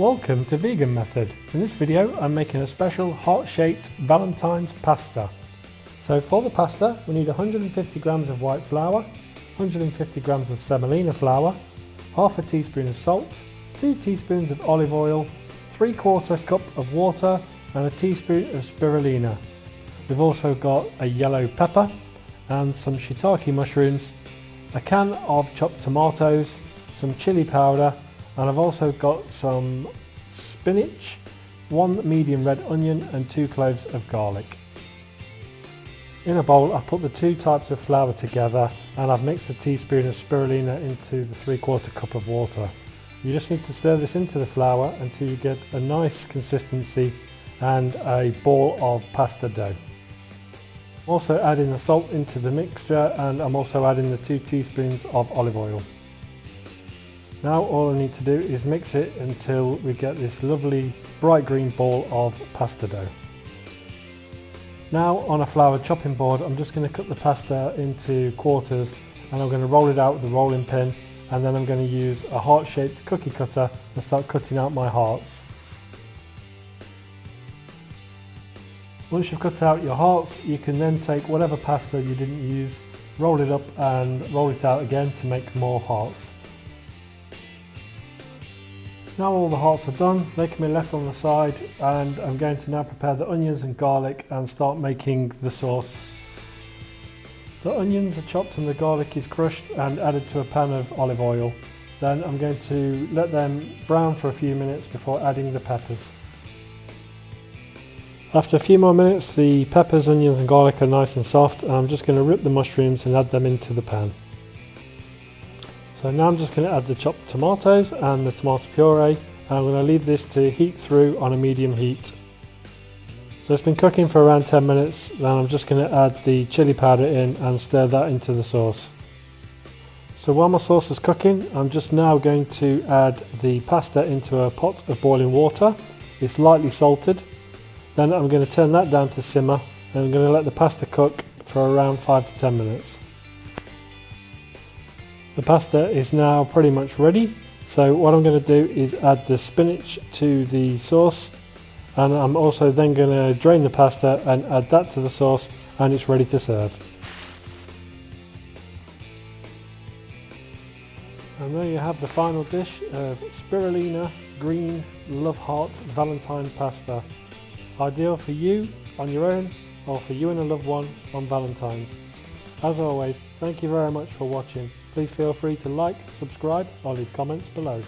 Welcome to Vegan Method. In this video I'm making a special heart-shaped Valentine's pasta. So for the pasta we need 150 grams of white flour, 150 grams of semolina flour, half a teaspoon of salt, 2 teaspoons of olive oil, 3/4 cup of water and a teaspoon of spirulina. We've also got a yellow pepper and some shiitake mushrooms, a can of chopped tomatoes, some chili powder, and I've also got some spinach, 1 medium red onion and 2 cloves of garlic. In a bowl I've put the 2 types of flour together and I've mixed a teaspoon of spirulina into the 3/4 cup of water. You just need to stir this into the flour until you get a nice consistency and a ball of pasta dough. I'm also adding the salt into the mixture and I'm also adding the 2 teaspoons of olive oil. Now all I need to do is mix it until we get this lovely bright green ball of pasta dough. Now on a flour chopping board I'm just going to cut the pasta into quarters and I'm going to roll it out with the rolling pin, and then I'm going to use a heart-shaped cookie cutter and start cutting out my hearts. Once you've cut out your hearts you can then take whatever pasta you didn't use, roll it up and roll it out again to make more hearts. Now all the hearts are done, they can be left on the side, and I'm going to now prepare the onions and garlic and start making the sauce. The onions are chopped and the garlic is crushed and added to a pan of olive oil. Then I'm going to let them brown for a few minutes before adding the peppers. After a few more minutes the peppers, onions and garlic are nice and soft, and I'm just going to rip the mushrooms and add them into the pan. So now I'm just going to add the chopped tomatoes and the tomato puree, and I'm going to leave this to heat through on a medium heat. So it's been cooking for around 10 minutes, then I'm just going to add the chili powder in and stir that into the sauce. So while my sauce is cooking, I'm just now going to add the pasta into a pot of boiling water. It's lightly salted. Then I'm going to turn that down to simmer and I'm going to let the pasta cook for around 5 to 10 minutes. The pasta is now pretty much ready, so what I'm going to do is add the spinach to the sauce, and I'm also then going to drain the pasta and add that to the sauce, and it's ready to serve. And there you have the final dish of spirulina green love heart Valentine pasta. Ideal for you on your own or for you and a loved one on Valentine's. As always, thank you very much for watching. Please feel free to like, subscribe or leave comments below.